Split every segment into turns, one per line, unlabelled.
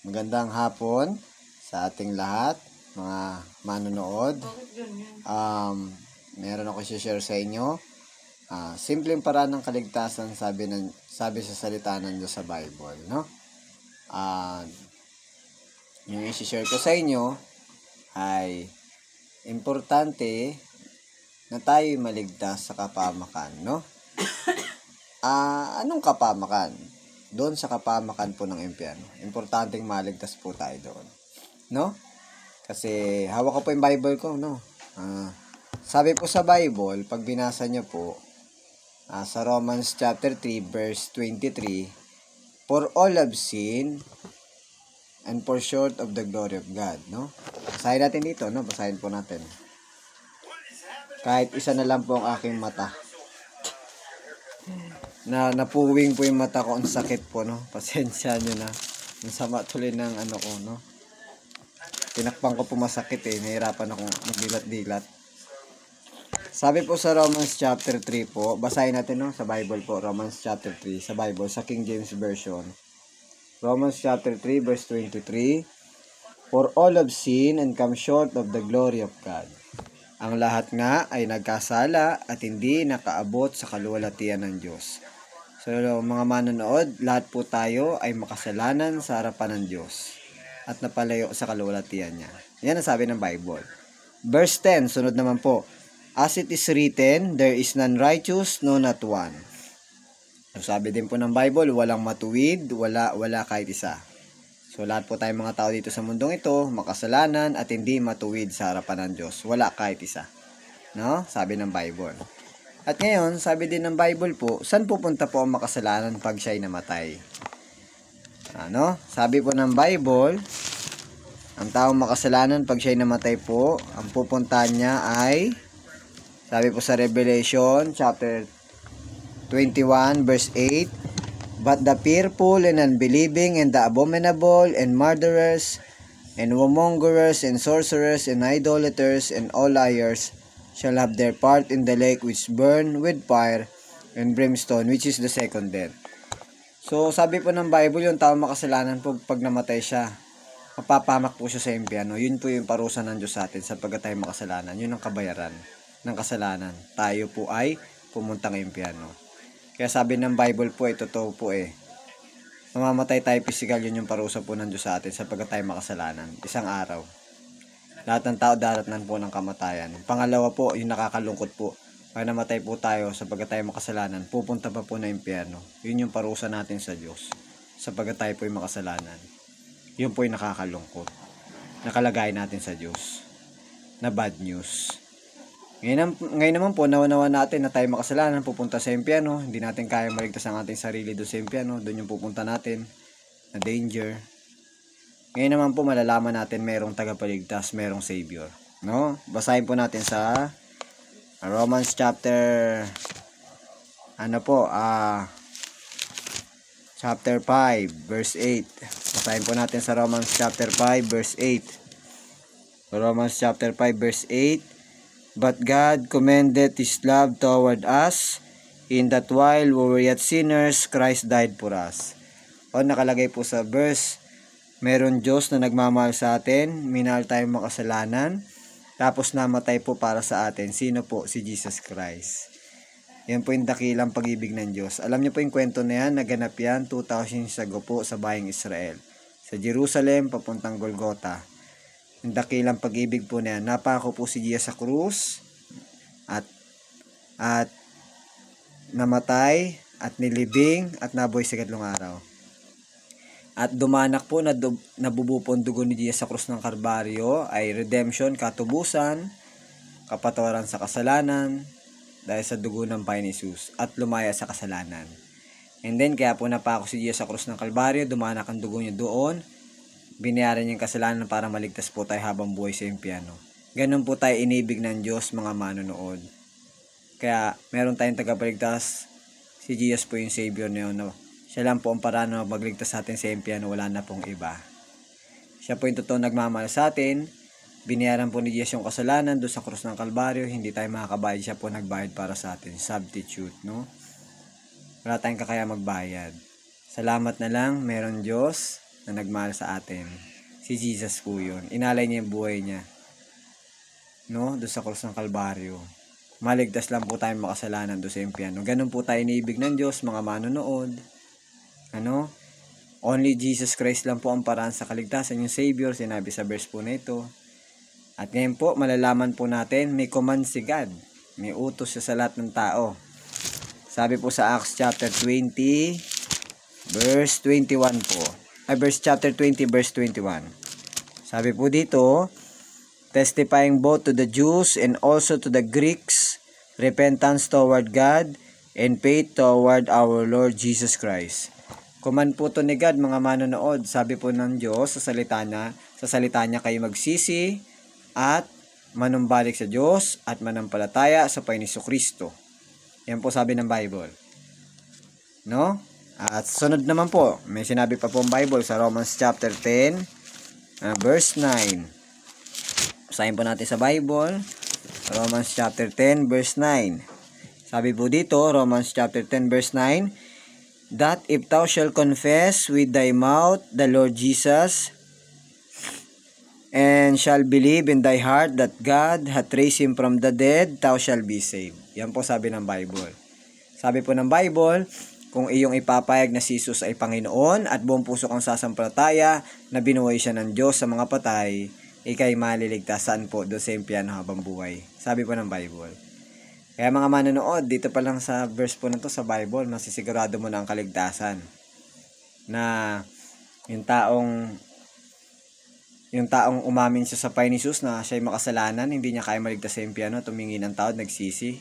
Magandang hapon sa ating lahat, mga manonood. Meron ako i-share sa inyo. Simpleng paraan ng kaligtasan, sabi sa salita ng Diyos sa Bible, no? Yung i-share ko sa inyo ay importante na tayo maligtas sa kapamakan, no? Anong kapamakan? Doon sa kapamakan po ng impyerno. Importanteng maligtas po tayo doon, no? Kasi hawak ko po yung Bible ko, no? Sabi po sa Bible, pag binasa nyo po, sa Romans chapter 3 verse 23, for all have sinned and fall short of the glory of God, no? Basahin natin dito, no? Basahin po natin. Kahit isa na lang po ang aking mata. Napuwing po yung mata ko, ang sakit po, no? Pasensya nyo na. Ang sama tuloy ng ano ko, no? Tinakpan ko po masakit nahirapan akong magdilat-dilat. Sabi po sa Romans chapter 3 po, basahin natin, no? Sa Bible po, Romans chapter 3, sa Bible, sa King James Version. Romans chapter 3 verse 23, for all have sinned and come short of the glory of God. Ang lahat nga ay nagkasala at hindi nakaabot sa kaluwalhatian ng Diyos. So mga manonood, lahat po tayo ay makasalanan sa harapan ng Diyos at napalayo sa kaluwalhatian niya. Yan ang sabi ng Bible. Verse 10, sunod naman po. As it is written, there is none righteous, no not one. So, sabi din po ng Bible, walang matuwid, wala kahit isa. So lahat po tayong mga tao dito sa mundong ito, makasalanan at hindi matuwid sa harapan ng Diyos. Wala kahit isa. No? Sabi ng Bible. At ngayon, sabi din ng Bible po, saan pupunta po ang makasalanan pag siya'y namatay? Ano? Sabi po ng Bible, ang taong makasalanan pag siya'y namatay po, ang pupuntahan niya ay, sabi po sa Revelation chapter 21 verse 8, but the fearful and unbelieving and the abominable and murderers and whoremongers and sorcerers and idolaters and all liars shall have their part in the lake which burn with fire and brimstone, which is the second death. So sabi po ng Bible, yung tao makasalanan po pag namatay siya, mapapamak po siya sa impyerno. Yun po yung parusa ng Diyos sa atin sapagkat tayo makasalanan. Yun ang kabayaran ng kasalanan. Tayo po ay pumuntang impyerno. Kaya sabi ng Bible po, totoo po mamamatay tayo physical, yun yung parusa po ng Diyos sa atin sapagkat tayo makasalanan. Isang araw. Lahat ng tao daratnan po ng kamatayan. Pangalawa po, yung nakakalungkot po. Pag namatay po tayo sapagkat tayo makasalanan, pupunta pa po na impyerno. Yun yung parusa natin sa Diyos sapagkat tayo po yung makasalanan. Yun po yung nakakalungkot. Nakalagay natin sa Diyos na bad news. Ngayon naman po, nawa natin na tayo makasalanan, pupunta sa impyerno. Hindi natin kaya maligtas ang ating sarili doon sa impyerno. Doon yung pupunta natin na danger. Ngayon naman po, malalaman natin merong tagapaligtas, merong Savior. No? Basahin po natin sa Romans chapter chapter 5 verse 8. Basahin po natin sa Romans chapter 5 verse 8. Romans chapter 5 verse 8. But God commended His love toward us, in that while we were yet sinners, Christ died for us. O nakalagay po sa verse, meron Diyos na nagmamahal sa atin, minahal tayong makasalanan, tapos namatay po para sa atin. Sino po? Si Jesus Christ. Yan po yung dakilang pag-ibig ng Diyos. Alam niyo po yung kwento na yan, naganap yan 2,000 years ago po sa bayang Israel. Sa Jerusalem, papuntang Golgotha. Yung dakilang pag-ibig po na yan. Napako po si Jesus sa krus at namatay at nilibing at nabuhay sa ikatlong araw. At dumanak po na nabubupon dugo ni Jesus sa krus ng Kalbaryo ay redemption, katubusan, kapatawaran sa kasalanan dahil sa dugo ng Panginoon Hesus at lumaya sa kasalanan. And then kaya po napako si Jesus sa krus ng Kalbaryo, dumanak ang dugo niya doon, binayaran niya yung kasalanan para maligtas po tayo habang buhay sa impyerno. Ganun po tayo inibig ng Diyos, mga manonood. Kaya meron tayong tagapagligtas, si Jesus po yung Savior na yun, no? Siya lang po ang paraan na magligtas sa atin sa impyerno, wala na pong iba. Siya po yung totoo nagmamahal sa atin. Binayaran po ni Jesus yung kasalanan doon sa krus ng Kalbaryo. Hindi tayo makakabayad, siya po nagbayad para sa atin. Substitute, no? Wala tayong kakaya magbayad. Salamat na lang, meron Diyos na nagmahal sa atin. Si Jesus po yun. Inalay niya yung buhay niya, no? Doon sa krus ng Kalbaryo. Maligtas lang po tayo makasalanan doon sa impyerno. Ganun po tayo iniibig ng Diyos, mga manonood. Ano? Only Jesus Christ lang po ang paraan sa kaligtasan, yung Savior, sinabi sa verse po na ito. At ngayon po, malalaman po natin, may command si God. May utos siya sa lahat ng tao. Sabi po sa Acts chapter 20, verse 21 po. Chapter 20, verse 21. Sabi po dito, testifying both to the Jews and also to the Greeks, repentance toward God and faith toward our Lord Jesus Christ. Command po to ni God, mga manonood. Sabi po ng Diyos sa salita niya kayo magsisi at manumbalik sa Diyos at manampalataya sa Panginoon Kristo. Yan po sabi ng Bible. No? At sunod naman po, may sinabi pa po ang Bible sa Romans chapter 10, verse 9. Basahin po natin sa Bible, Romans chapter 10, verse 9. Sabi po dito, Romans chapter 10, verse 9, that if thou shalt confess with thy mouth the Lord Jesus, and shall believe in thy heart that God hath raised him from the dead, thou shalt be saved. Yan po sabi ng Bible. Sabi po ng Bible, kung iyong ipapayag na si Jesus ay Panginoon at buong puso kang sasampalataya na binuhay siya ng Diyos sa mga patay, ikay maliligtas. Saan po? Doon sa impyerno habang buhay. Sabi po ng Bible. Kaya mga manonood, dito pa lang sa verse po na to sa Bible, masisigurado mo na ang kaligtasan. Na yung taong umamin siya sa Panginoon Jesus na siya'y makasalanan, hindi niya kaya maligtas sa impyerno, tumingin ng tawad, nagsisi.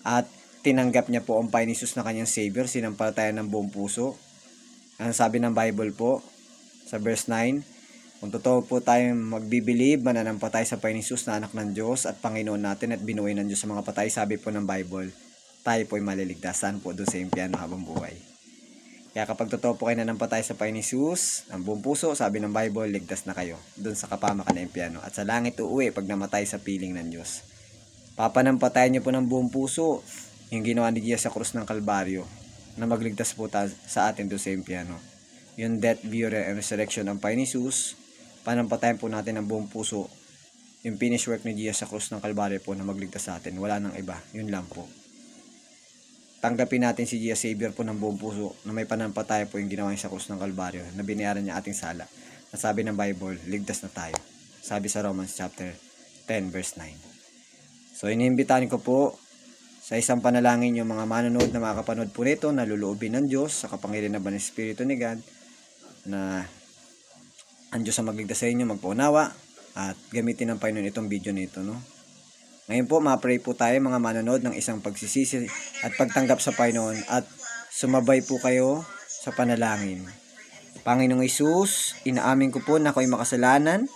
At tinanggap niya po ang Panginoon Jesus na kanyang Savior, sinampalataya ng buong puso. Ang sabi ng Bible po, sa verse 9, kung totoo po tayong magbibilib, mananampatay sa Panginoon Jesus na anak ng Diyos at Panginoon natin at binuhay ng Diyos sa mga patay, sabi po ng Bible, tayo po'y maliligtas. Saan po? Doon sa impyerno habang buhay. Kaya kapag totoo po kayo nanampatay sa Panginoon Jesus, ang buong puso, sabi ng Bible, ligtas na kayo doon sa kapamakan ng impyerno. At sa langit uuwi pag namatay sa piling ng Diyos. Papanampatayan niyo po ng buong puso yung ginawa ni Jesus sa krus ng Kalbaryo na magligtas po sa atin doon sa impyerno. Yung death, burial, and resurrection ng Panginoon Jesus, panampatayan po natin ng buong puso yung finished work ni Jesus sa krus ng Kalbaryo po na magligtas sa atin. Wala nang iba. Yun lang po. Tanggapin natin si Jesus Savior po ng buong puso na may panampataya po yung ginawa niya sa krus ng Kalbaryo na binayaran niya ating sala. At sabi ng Bible, ligtas na tayo. Sabi sa Romans chapter 10 verse 9. So iniimbitahan ko po sa isang panalangin yung mga manonood na makakapanood po nito, na luluubin ng Diyos sa kapangyarihan ng Espiritu ni God, na ang Diyos ang magligtas sa inyo, magpaunawa, at gamitin ng Panginoon itong video nito, no? Ngayon po, ma-pray po tayo mga manonood ng isang pagsisisi at pagtanggap sa Panginoon, at sumabay po kayo sa panalangin. Panginoong Hesus, inaamin ko po na ako'y makasalanan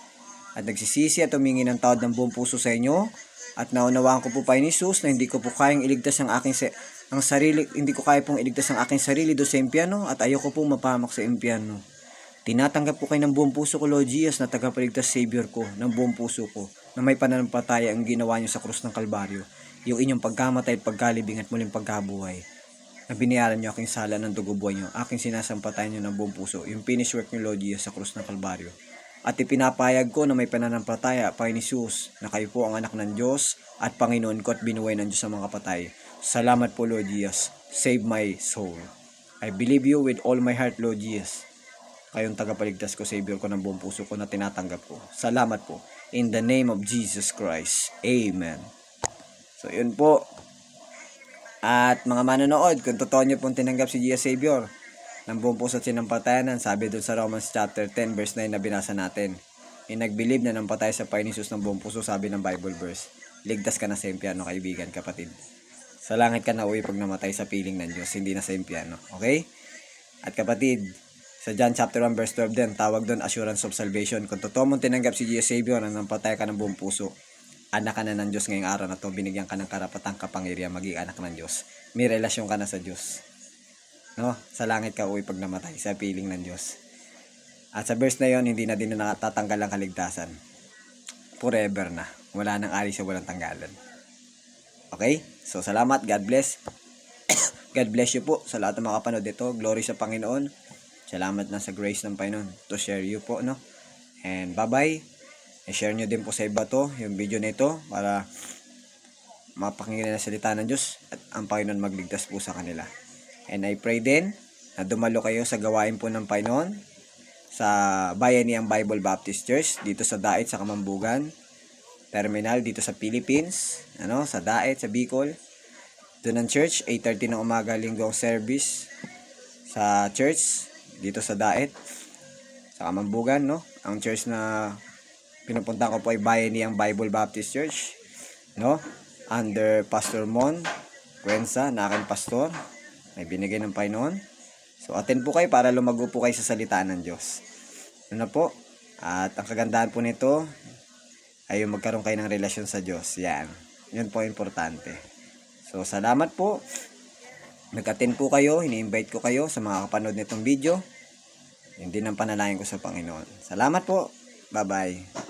at nagsisisi at humingi ng tawad ng buong puso sa inyo. At naunawaan ko po Panginoon Hesus na hindi ko po kayang iligtas ang sarili, hindi ko kaya pong iligtas ang aking sarili do sa impyerno, at ayoko po mapahamak sa impyerno. Tinatanggap ko kayo ng buong puso ko, Lord Jesus, na tagapagligtas Savior ko, ng buong puso ko, na may pananampalataya ang ginawa niyo sa krus ng Kalbaryo, yung inyong pagkamatay at pagkalibing at muling pagkabuhay, na binayaran niyo aking sala ng dugo buhay niyo, aking sinasampatayan niyo ng buong puso, yung finished work niyo, Lord Jesus, sa krus ng Kalbaryo. At ipinapayag ko na may pananampalataya, Panginoon Jesus, na kayo po ang anak ng Diyos at Panginoon ko at binuhay ng Diyos sa mga patay. Salamat po, Lord Jesus. Save my soul. I believe you with all my heart, Lord Jesus. Kayong tagapaligtas ko, Savior ko ng buong puso ko na tinatanggap ko. Salamat po. In the name of Jesus Christ. Amen. So, yun po. At mga manonood, kung totoo nyo pong tinanggap si Jesus Savior ng buong puso at sinampatayanan, sabi doon sa Romans chapter 10 verse 9 na binasa natin, nag-believe na nampatay sa Panginoon Jesus ng buong puso, sabi ng Bible verse, ligtas ka na sa impyerno, kaibigan, kapatid. Sa langit ka na uwi pag namatay sa piling ng Diyos, hindi na sa impyerno. Okay? At kapatid, sa John chapter 1 verse 12 din, tawag doon assurance of salvation. Kung totoo mong tinanggap si Jesus Savior na nampatay ka ng buong puso, anak ka na ng Diyos ngayong araw na to, binigyan ka ng karapatang kapangyarihan maging anak ng Diyos. May relasyon ka na sa Diyos. No? Sa langit ka uwi pag namatay sa piling ng Diyos. At sa verse na yon, hindi na din natatanggal ang kaligtasan. Forever na. Wala nang alis sa walang tanggalan. Okay? So salamat. God bless. God bless you po sa lahat ng makapanood dito. Glory sa Panginoon. Salamat na sa grace ng Panginoon to share you po, no? And bye-bye. I-share nyo din po sa iba to, yung video na ito, para mapakinggan na salita ng Diyos at ang Panginoon magligtas po sa kanila. And I pray din na dumalo kayo sa gawain po ng Panginoon sa Bayanihan Bible Baptist Church dito sa Dait sa Kamambugan Terminal dito sa Philippines, sa Dait sa Bicol. Doon ang church, 8:30 ng umaga linggo ang service sa church dito sa Dait sa Kamambugan, no? Ang church na pinupuntahan ko po ay Bayanihan Bible Baptist Church, no? Under Pastor Mon Cuenza, na aking pastor, may binigay ng Panginoon. So attend po kayo para lumago po kayo sa salita ng Diyos. Ano po? At ang kagandahan po nito ay yung magkaroon kayo ng relasyon sa Diyos. Yan. Yun po importante. So salamat po. Nag-attend po kayo. Ini-invite ko kayo sa mga kapanood nitong video. Yun din ang panalangin ko sa Panginoon. Salamat po. Bye-bye.